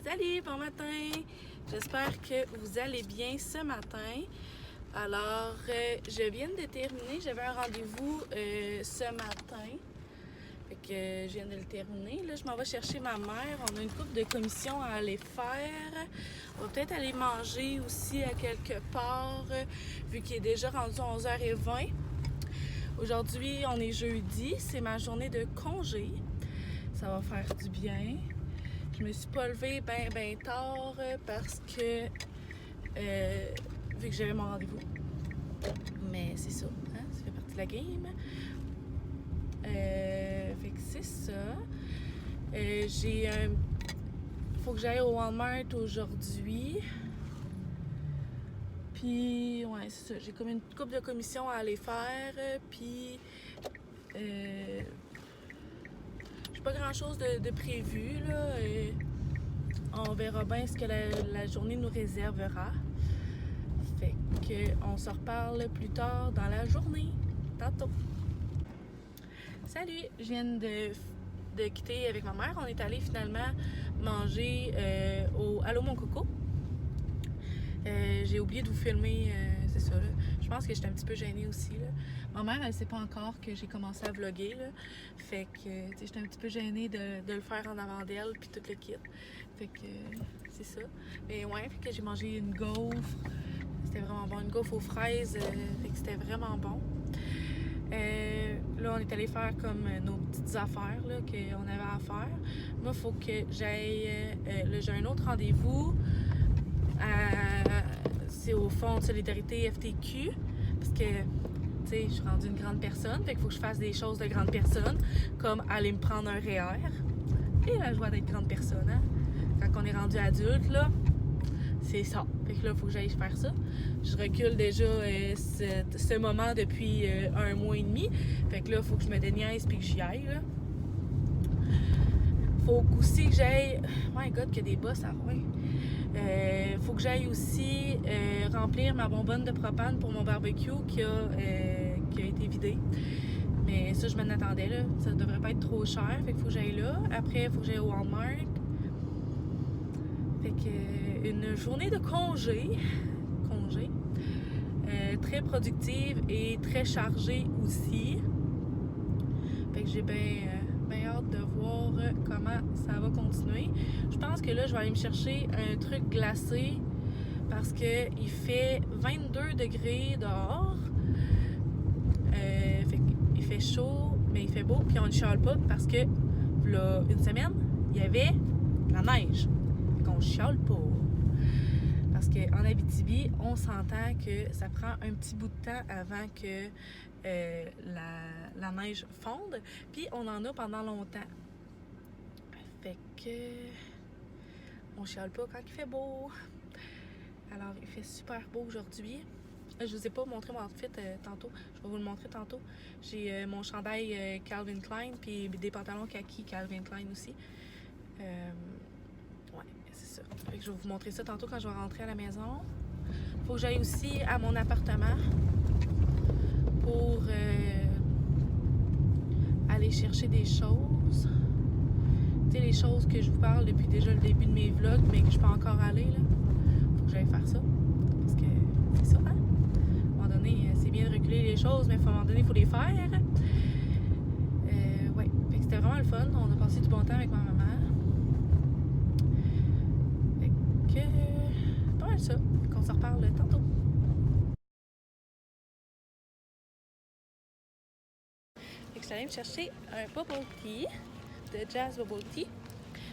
Salut, bon matin! J'espère que vous allez bien ce matin. Alors, je viens de terminer, j'avais un rendez-vous ce matin. Fait que je viens de le terminer. Là, je m'en vais chercher ma mère. On a une couple de commissions à aller faire. On va peut-être aller manger aussi à quelque part, vu qu'il est déjà rendu 11h20. Aujourd'hui, on est jeudi, c'est ma journée de congé. Ça va faire du bien. Je me suis pas levée ben tard parce que vu que j'avais mon rendez-vous. Mais c'est ça, hein? Ça fait partie de la game. Fait que c'est ça. Faut que j'aille au Walmart aujourd'hui. Puis, ouais, c'est ça. J'ai comme une couple de commissions à aller faire. Puis, j'ai pas grand chose de prévu, là. On verra bien ce que la journée nous réservera. Fait que on se reparle plus tard dans la journée. Tantôt. Salut! Je viens de quitter avec ma mère. On est allé finalement manger au Allô Mon Coco. J'ai oublié de vous filmer, c'est ça, là. Je pense que j'étais un petit peu gênée aussi, là. Ma mère, elle sait pas encore que j'ai commencé à vlogger, là. Fait que, tu sais, j'étais un petit peu gênée de le faire en avant d'elle, puis tout le kit. Fait que, c'est ça. Mais ouais, fait que j'ai mangé une gaufre. C'était vraiment bon. Une gaufre aux fraises, fait que c'était vraiment bon. Là, on est allé faire comme nos petites affaires là, qu'on avait à faire. Moi, il faut que j'aille... j'ai un autre rendez-vous. C'est au Fonds de solidarité FTQ. Parce que, tu sais, je suis rendue une grande personne. Fait qu'il faut que je fasse des choses de grande personne. Comme aller me prendre un REER. Et la joie d'être grande personne, hein? Quand on est rendu adulte, là, c'est ça. Fait que là, il faut que j'aille faire ça. Je recule déjà ce moment depuis un mois et demi. Fait que là, il faut que je me déniaise puis que j'y aille, là. Faut aussi que j'aille... My God, qu'il y a des bosses à Rouen. Faut que j'aille aussi remplir ma bonbonne de propane pour mon barbecue qui a été vidée. Mais ça, je m'en attendais, là. Ça devrait pas être trop cher. Fait qu'il faut que j'aille là. Après, il faut que j'aille au Walmart. Fait que une journée de congé. Très productive et très chargée aussi. Fait que j'ai bien hâte de voir comment ça va continuer. Je pense que là, je vais aller me chercher un truc glacé parce que il fait 22 degrés dehors. Fait qu'il fait chaud, mais il fait beau, puis on ne chiale pas parce que là, une semaine, il y avait de la neige. Fait qu'on chiale pas. Parce qu'en Abitibi, on s'entend que ça prend un petit bout de temps avant que la neige fonde. Puis on en a pendant longtemps. Fait que on chiale pas quand il fait beau. Alors, il fait super beau aujourd'hui. Je vous ai pas montré mon outfit tantôt. Je vais vous le montrer tantôt. J'ai mon chandail Calvin Klein puis des pantalons kaki Calvin Klein aussi. Ouais, c'est ça. Fait que je vais vous montrer ça tantôt quand je vais rentrer à la maison. Faut que j'aille aussi à mon appartement pour aller chercher des choses. Tu sais, les choses que je vous parle depuis déjà le début de mes vlogs, mais que je peux encore aller, là. Faut que j'aille faire ça. Parce que c'est ça, hein? À un moment donné, c'est bien de reculer les choses, mais à un moment donné, il faut les faire. Ouais. Fait que c'était vraiment le fun. On a passé du bon temps avec ma maman. Fait que... pas mal ça. Fait qu'on se reparle tantôt. Fait que je suis allée me chercher un bubble tea de Jazz Bubble Tea.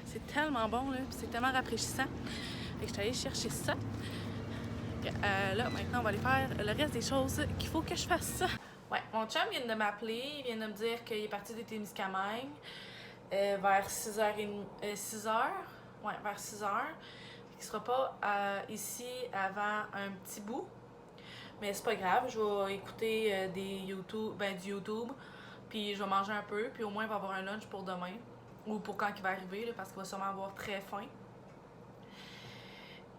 C'est tellement bon, là, c'est tellement rafraîchissant. Fait que je suis allée chercher ça. Là, maintenant, on va aller faire le reste des choses qu'il faut que je fasse. Ouais, mon chum vient de m'appeler, il vient de me dire qu'il est parti de Témiscamingue vers 6h30, 6h. Ouais, vers 6h. Il sera pas ici avant un petit bout. Mais c'est pas grave, je vais écouter du YouTube, puis je vais manger un peu, puis au moins il va avoir un lunch pour demain, ou pour quand il va arriver, là, parce qu'il va sûrement avoir très faim.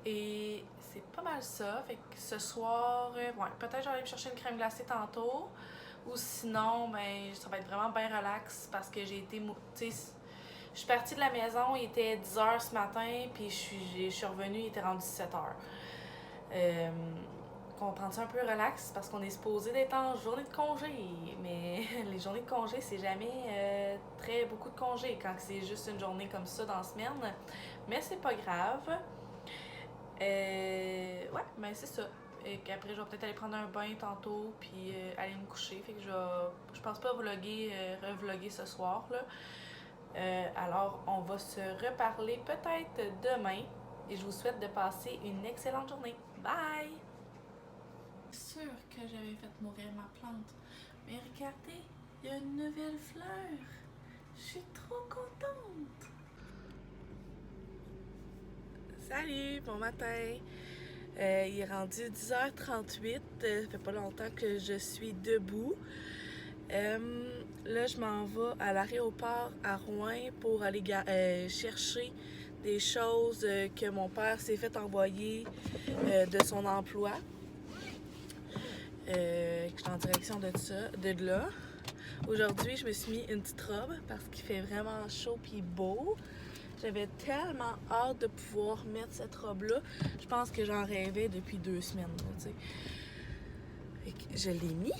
Et c'est pas mal ça, fait que ce soir, ouais, peut-être je vais aller me chercher une crème glacée tantôt, ou sinon, ben, ça va être vraiment bien relax, parce que j'ai été, tu sais, Je suis partie de la maison, il était 10h ce matin, puis je suis revenue, il était rendu 17h. On prend ça un peu relax parce qu'on est supposé d'être en journée de congé, mais les journées de congé, c'est jamais très beaucoup de congés quand c'est juste une journée comme ça dans la semaine. Mais c'est pas grave. Ouais, ben c'est ça. Et qu'après, je vais peut-être aller prendre un bain tantôt, puis aller me coucher. Fait que je pense pas revlogger ce soir, là. Alors, on va se reparler peut-être demain. Et je vous souhaite de passer une excellente journée. Bye! C'est sûr que j'avais fait mourir ma plante. Mais regardez, il y a une nouvelle fleur. Je suis trop contente. Salut, bon matin. Il est rendu 10h38. Ça fait pas longtemps que je suis debout. Là, je m'en vais à l'aéroport à Rouen pour aller chercher des choses que mon père s'est fait envoyer de son emploi. Je suis en direction de là. Aujourd'hui, je me suis mis une petite robe parce qu'il fait vraiment chaud et beau. J'avais tellement hâte de pouvoir mettre cette robe-là. Je pense que j'en rêvais depuis 2 semaines. Là, je l'ai mis.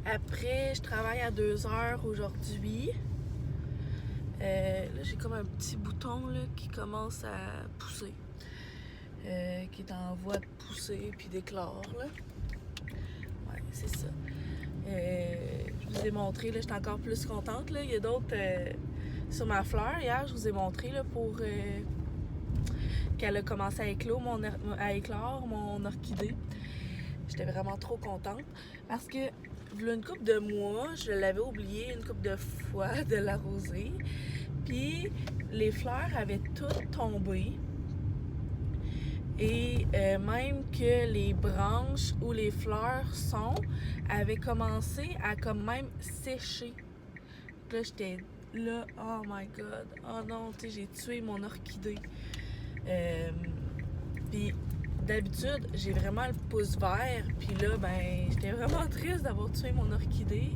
Après, je travaille à 2h aujourd'hui. Là, j'ai comme un petit bouton là, qui commence à pousser. Qui est en voie de pousser puis d'éclore. Ouais, c'est ça. Je vous ai montré, là, j'étais encore plus contente. Là. Il y a d'autres sur ma fleur. Hier, je vous ai montré là, pour qu'elle a commencé à éclore mon orchidée. J'étais vraiment trop contente parce que il y a une couple de mois, je l'avais oublié une couple de fois de l'arroser. Puis les fleurs avaient toutes tombé. Et même que les branches où les fleurs sont avaient commencé à comme même sécher. Là, j'étais là, oh my god, oh non, tu sais, j'ai tué mon orchidée. Puis d'habitude, j'ai vraiment le pouce vert, puis là, ben, j'étais vraiment triste d'avoir tué mon orchidée.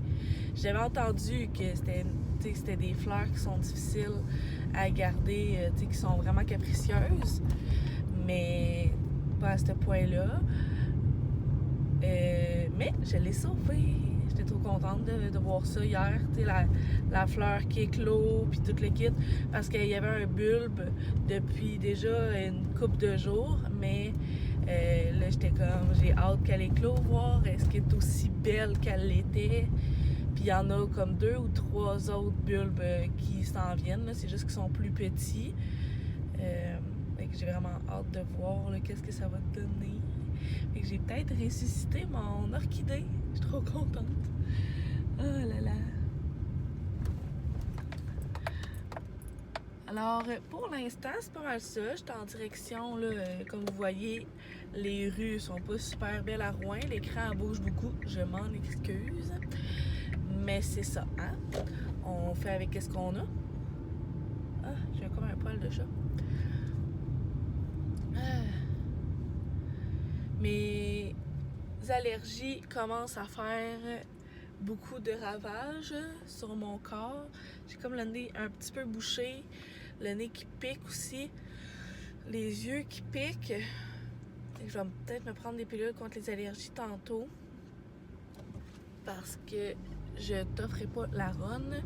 J'avais entendu que c'était des fleurs qui sont difficiles à garder, qui sont vraiment capricieuses. Mais pas à ce point-là. Mais je l'ai sauvée. J'étais trop contente de voir ça hier. La fleur qui éclot, puis tout le kit. Parce qu'il y avait un bulbe depuis déjà une couple de jours. Mais là, j'étais comme, j'ai hâte qu'elle éclot, voir est-ce qu'elle est aussi belle qu'elle l'était. Puis il y en a comme 2 ou 3 autres bulbes qui s'en viennent. C'est juste qu'ils sont plus petits. J'ai vraiment hâte de voir qu'est-ce que ça va donner. Fait que j'ai peut-être ressuscité mon orchidée. Je suis trop contente. Oh là là. Alors, pour l'instant, c'est pas mal ça. J'étais en direction, là, comme vous voyez, les rues sont pas super belles à Rouen. L'écran bouge beaucoup. Je m'en excuse. Mais c'est ça, hein? On fait avec ce qu'on a. Ah, j'ai comme un poil de chat. Mes allergies commencent à faire beaucoup de ravages sur mon corps. J'ai comme le nez un petit peu bouché, le nez qui pique aussi, les yeux qui piquent. Je vais peut-être me prendre des pilules contre les allergies tantôt parce que je t'offrais pas la ronde.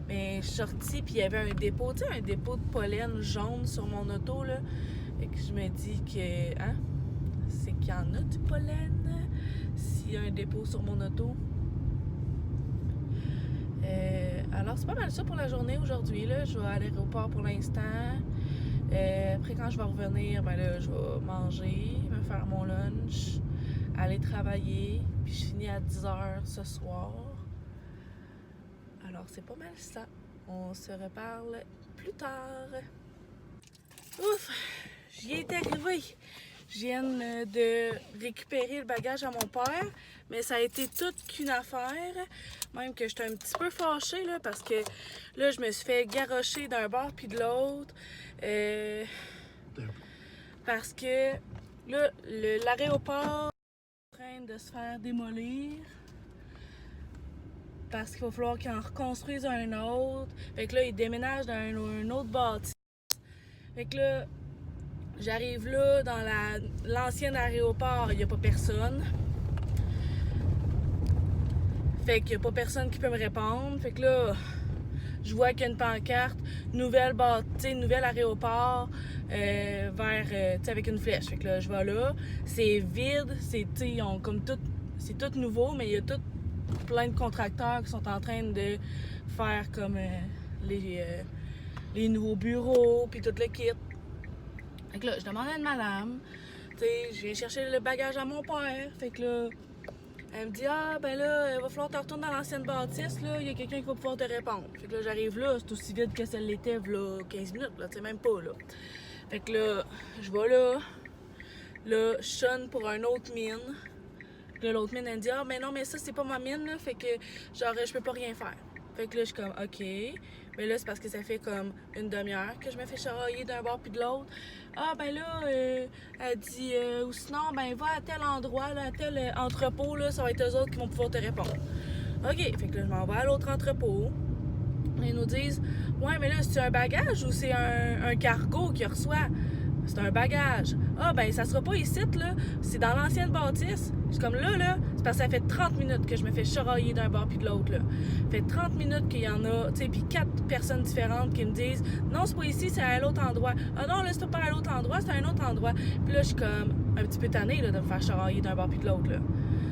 Mais je suis sortie puis il y avait un dépôt, un dépôt de pollen jaune sur mon auto là. Et que je me dis que, hein? C'est qu'il y en a du pollen s'il y a un dépôt sur mon auto. Alors, c'est pas mal ça pour la journée aujourd'hui. Là. Je vais à l'aéroport pour l'instant. Après, quand je vais revenir, ben là, je vais manger, me faire mon lunch, aller travailler. Puis je finis à 10h ce soir. Alors, c'est pas mal ça. On se reparle plus tard. Ouf! J'y étais arrivée. Je viens de récupérer le bagage à mon père, mais ça a été toute qu'une affaire. Même que j'étais un petit peu fâchée, là, parce que là, je me suis fait garrocher d'un bord puis de l'autre. Parce que là, l'aéroport est en train de se faire démolir. parce qu'il va falloir qu'ils en reconstruisent un autre. Fait que là, ils déménagent dans un autre bâtiment. Fait que là, j'arrive là, dans l'ancien aéroport, il n'y a pas personne. Fait qu'il n'y a pas personne qui peut me répondre. Fait que là, je vois qu'il y a une pancarte, nouvel aéroport, vers, avec une flèche. Fait que là, je vais là, c'est vide, ils ont comme tout, c'est tout nouveau, mais il y a tout plein de contracteurs qui sont en train de faire comme les nouveaux bureaux, puis tout le kit. Fait que là, je demande à une madame, je viens chercher le bagage à mon père. Fait que là, elle me dit, ah, ben là, il va falloir que tu retournes dans l'ancienne bâtisse, là, il y a quelqu'un qui va pouvoir te répondre. Fait que là, j'arrive là, c'est aussi vide que ça l'était, là, 15 minutes, là, tu sais, même pas, là. Fait que là, je vais là, je sonne pour un autre mine. Puis là, l'autre mine, elle me dit, ah, ben non, mais ça, c'est pas ma mine, là, fait que, genre, je peux pas rien faire. Fait que là, je suis comme, OK. Mais là, c'est parce que ça fait comme une demi-heure que je me fais charrier d'un bord puis de l'autre. Ah, ben là, elle dit, ou sinon, ben va à tel endroit, là, à tel entrepôt, là, ça va être eux autres qui vont pouvoir te répondre. OK. Fait que là, je m'en vais à l'autre entrepôt. Ils nous disent, ouais, mais là, c'est un bagage ou c'est un cargo qui reçoit? C'est un bagage. Ah, ben, ça sera pas ici, là. C'est dans l'ancienne bâtisse. Je suis comme là, c'est parce que ça fait 30 minutes que je me fais charrier d'un bord puis de l'autre, là. Ça fait 30 minutes qu'il y en a, tu sais, puis 4 personnes différentes qui me disent, non, c'est pas ici, c'est à l'autre endroit. Ah non, là, c'est pas à l'autre endroit, c'est à un autre endroit. Puis là, je suis comme un petit peu tannée, là, de me faire charrier d'un bord puis de l'autre, là.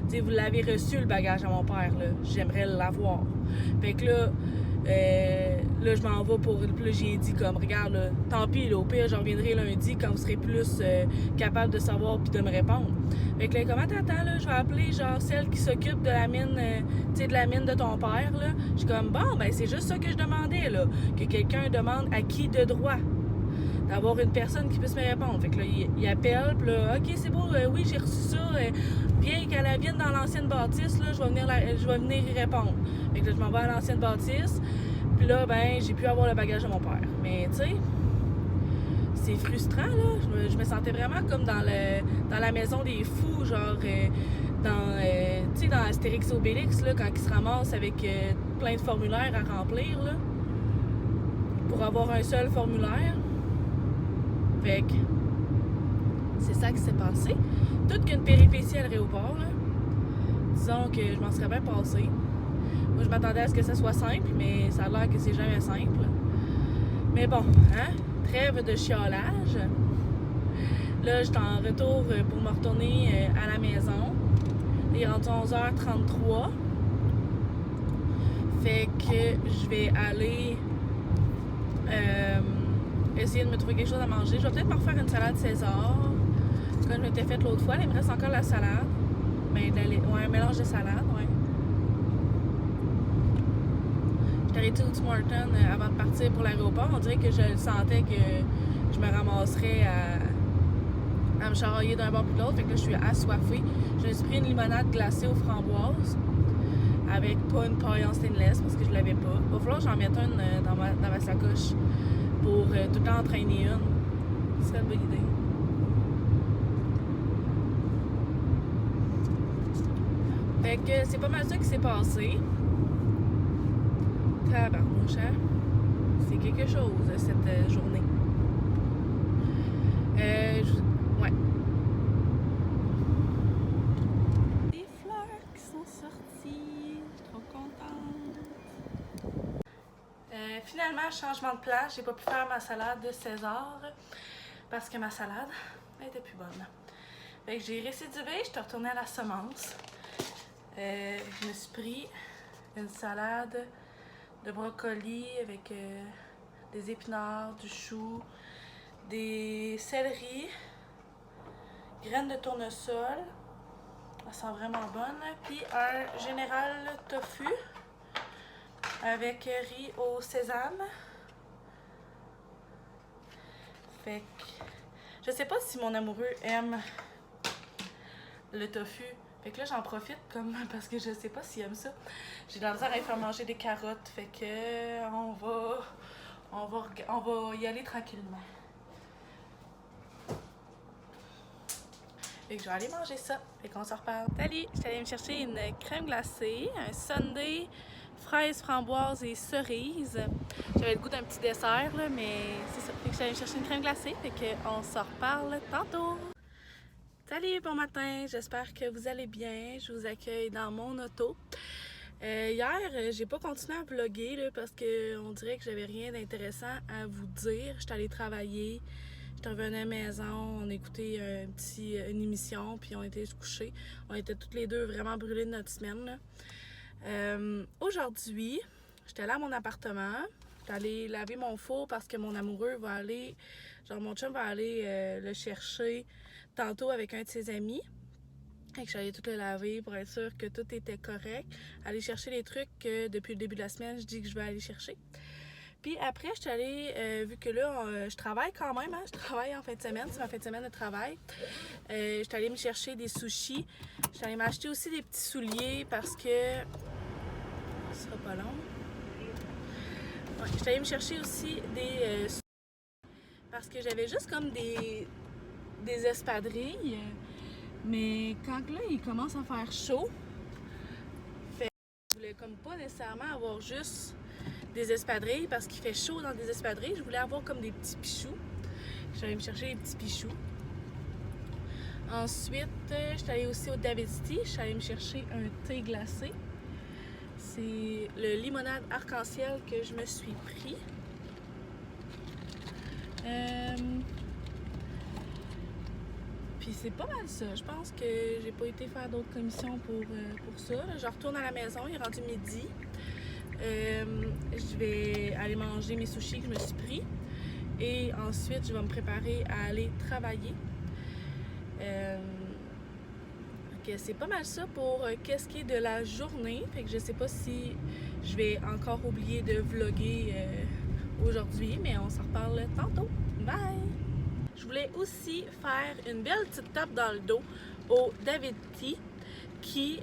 Tu sais, vous l'avez reçu, le bagage à mon père, là. J'aimerais l'avoir. Fait que là, je m'en vais pour. Puis là, j'ai dit comme, regarde, là, tant pis, là, au pire, je reviendrai lundi quand vous serez plus capable de savoir puis de me répondre. Fait que là, comment t'attends, là, je vais appeler, genre, celle qui s'occupe de la mine, tu sais, de la mine de ton père, là. Je suis comme, bon, ben, c'est juste ça que je demandais, là. Que quelqu'un demande à qui de droit. D'avoir une personne qui puisse me répondre. Fait que là, il appelle, puis là, OK, c'est beau, oui, j'ai reçu ça. Bien qu'elle vienne dans l'ancienne bâtisse, là, je vais venir y répondre. Fait que là, je m'en vais à l'ancienne bâtisse. Puis là, ben, j'ai pu avoir le bagage de mon père. Mais, tu sais, c'est frustrant, là. Je me sentais vraiment comme dans la maison des fous, genre, tu sais, dans Astérix et Obélix, là, quand ils se ramassent avec plein de formulaires à remplir, là, pour avoir un seul formulaire. Fait que c'est ça qui s'est passé. Toute qu'une péripétie à l'aéroport, là. Disons que je m'en serais bien passée. Moi, je m'attendais à ce que ça soit simple, mais ça a l'air que c'est jamais simple. Mais bon, hein? Trêve de chiolage. Là, j'étais en retour pour me retourner à la maison. Il est rendu 11h33. Fait que je vais aller essayer de me trouver quelque chose à manger. Je vais peut-être me refaire une salade César. Comme je m'étais faite l'autre fois. Là, il me reste encore la salade. Mais un mélange de salade, ouais. J'étais arrêtée au Tim Hortons avant de partir pour l'aéroport. On dirait que je sentais que je me ramasserais à me charrier d'un bord puis de l'autre. Fait que là, je suis assoiffée. Je me suis pris une limonade glacée aux framboises avec pas une paille en stainless parce que je l'avais pas. Il va falloir que j'en mette une dans ma sacoche pour tout le temps en traîner une. Ce serait une bonne idée. Fait que c'est pas mal ça qui s'est passé. Tabarnouche, hein? C'est quelque chose, cette journée. Ouais. Des fleurs qui sont sorties. Je suis trop contente. Finalement, changement de place. J'ai pas pu faire ma salade de César parce que ma salade était plus bonne. Fait que j'ai récidivé, je suis retournée à la semence. Je me suis pris une salade de brocoli avec des épinards, du chou, des céleris, graines de tournesol, ça sent vraiment bonne, puis un général tofu avec riz au sésame. Fait que je sais pas si mon amoureux aime le tofu. Fait que là, j'en profite comme parce que je sais pas s'il aime ça. J'ai de la misère à lui faire manger des carottes. Fait que on va y aller tranquillement. Fait que je vais aller manger ça. Fait qu'on se reparle. Salut! Je suis allée me chercher une crème glacée, un sundae fraises, framboises et cerises. J'avais le goût d'un petit dessert, là, mais c'est ça. Fait que j'allais chercher une crème glacée, fait qu'on s'en reparle tantôt. Salut, bon matin, j'espère que vous allez bien. Je vous accueille dans mon auto. Hier, j'ai pas continué à vlogger là, parce qu'on dirait que j'avais rien d'intéressant à vous dire. J'étais allée travailler, j'étais revenue à la maison, on écoutait une émission, puis on était se coucher. On était toutes les deux vraiment brûlées de notre semaine, là. Aujourd'hui, j'étais allée à mon appartement. J'étais allée laver mon four parce que mon amoureux va aller, mon chum va aller le chercher tantôt avec un de ses amis. Et que j'allais tout le laver pour être sûre que tout était correct. Aller chercher les trucs que depuis le début de la semaine, je dis que je vais aller chercher. Puis après, je suis allée, vu que là, je travaille quand même, hein, je travaille en fin de semaine, c'est ma fin de semaine de travail. Je suis allée me chercher des sushis. Je suis allée m'acheter aussi des petits souliers parce que... Ce sera pas long. Ouais, je suis allée me chercher aussi des sushis parce que j'avais juste comme des espadrilles. Mais quand là, il commence à faire chaud, je voulais comme pas nécessairement avoir juste des espadrilles parce qu'il fait chaud dans des espadrilles. Je voulais avoir comme des petits pichous. Je suis allée me chercher des petits pichous. Ensuite, je suis allée aussi au David's Tea. Je suis allée me chercher un thé glacé. C'est le limonade arc-en-ciel que je me suis pris. Puis c'est pas mal ça. Je pense que j'ai pas été faire d'autres commissions pour ça. Là, je retourne à la maison, il est rendu midi. Je vais aller manger mes sushis que je me suis pris. Et ensuite, je vais me préparer à aller travailler. C'est pas mal ça pour qu'est-ce qui est de la journée. Fait que je sais pas si je vais encore oublier de vlogger aujourd'hui, mais on s'en reparle tantôt. Bye! Je voulais aussi faire une belle petite tape dans le dos au David's Tea qui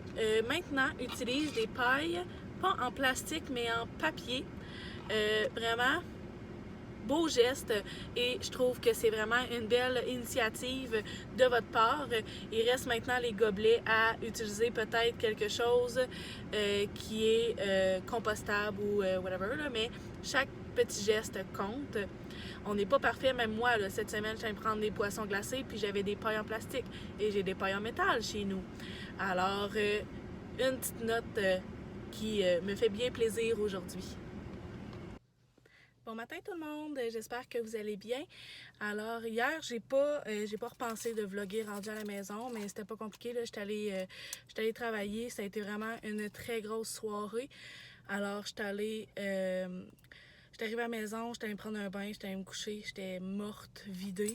maintenant utilise des pailles, pas en plastique mais en papier. Vraiment beau geste et je trouve que c'est vraiment une belle initiative de votre part. Il reste maintenant les gobelets à utiliser peut-être quelque chose qui est compostable ou whatever, là, mais chaque petit geste compte. On n'est pas parfait, même moi, là, cette semaine, je viens de prendre des poissons glacés, puis j'avais des pailles en plastique et j'ai des pailles en métal chez nous. Alors, une petite note qui me fait bien plaisir aujourd'hui. Bon matin tout le monde, j'espère que vous allez bien. Alors, hier, j'ai pas repensé de vlogger rendu à la maison, mais c'était pas compliqué, là. J'étais allée travailler, ça a été vraiment une très grosse soirée. Alors, j'étais arrivée à la maison, j'étais allée me prendre un bain, j'étais allée me coucher, j'étais morte, vidée.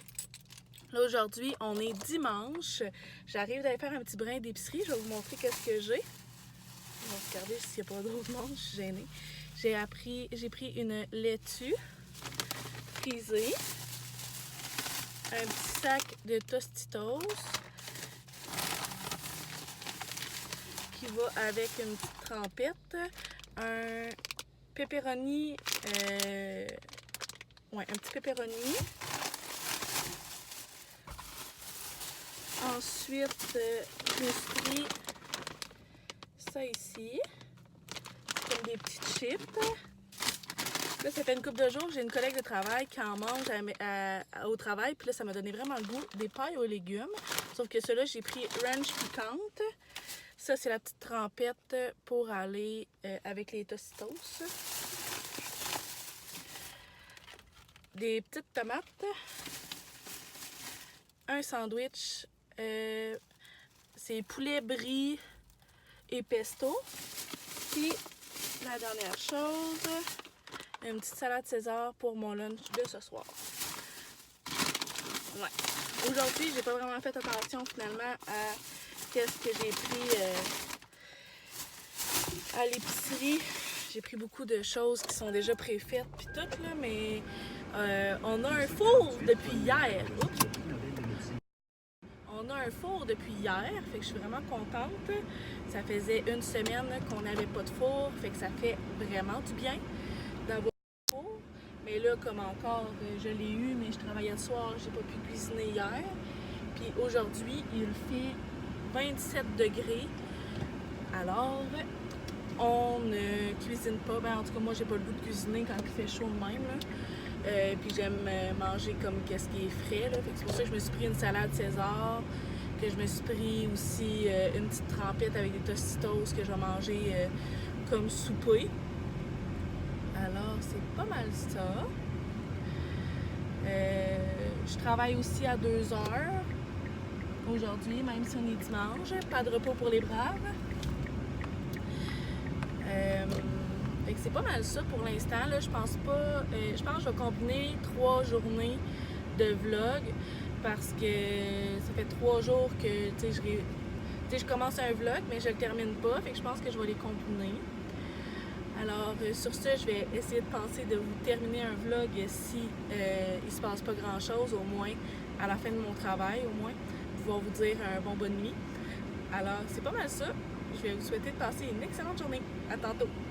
Là, aujourd'hui, on est dimanche. J'arrive d'aller faire un petit brin d'épicerie. Je vais vous montrer qu'est-ce que j'ai. On va regarder s'il n'y a pas d'autres monde, je suis gênée. J'ai pris une laitue frisée, un petit sac de Tostitos qui va avec une petite trempette, un pepperoni, un petit pepperoni. Ensuite, je me suis pris ça ici, comme des petites chips. Là, ça fait une couple de jours, j'ai une collègue de travail qui en mange au travail, puis là, ça m'a donné vraiment le goût des pailles aux légumes. Sauf que ceux-là, j'ai pris ranch piquante. Ça, c'est la petite trempette pour aller avec les Tostitos. Des petites tomates. Un sandwich. C'est poulet brie et pesto. Puis, la dernière chose, une petite salade César pour mon lunch de ce soir. Ouais. Aujourd'hui, j'ai pas vraiment fait attention finalement à qu'est-ce que j'ai pris à l'épicerie. J'ai pris beaucoup de choses qui sont déjà préfaites puis tout là, mais on a un four depuis hier. Oups. On a un four depuis hier, fait que je suis vraiment contente. Ça faisait une semaine qu'on n'avait pas de four, fait que ça fait vraiment du bien d'avoir un four. Mais là, comme encore, je l'ai eu, mais je travaillais le soir, j'ai pas pu cuisiner hier. Puis aujourd'hui, il fait 27 degrés. Alors, on ne cuisine pas. Ben, en tout cas, moi, j'ai pas le goût de cuisiner quand il fait chaud de même. Puis j'aime manger comme qu'est-ce qui est frais. Là. Fait que c'est pour ça que je me suis pris une salade César, que je me suis pris aussi une petite trempette avec des Tostitos que je vais manger comme souper. Alors, c'est pas mal ça. Je travaille aussi à 2 heures aujourd'hui, même si on est dimanche. Pas de repos pour les braves. Fait que c'est pas mal ça pour l'instant. Là, je pense que je vais combiner 3 journées de vlog parce que ça fait 3 jours que je commence un vlog, mais je le termine pas. Fait que je pense que je vais les combiner. Alors, sur ce, je vais essayer de penser de vous terminer un vlog si il se passe pas grand-chose, au moins à la fin de mon travail, au moins, pouvoir vous dire un bon bonne nuit. Alors, c'est pas mal ça. Je vais vous souhaiter de passer une excellente journée. À tantôt!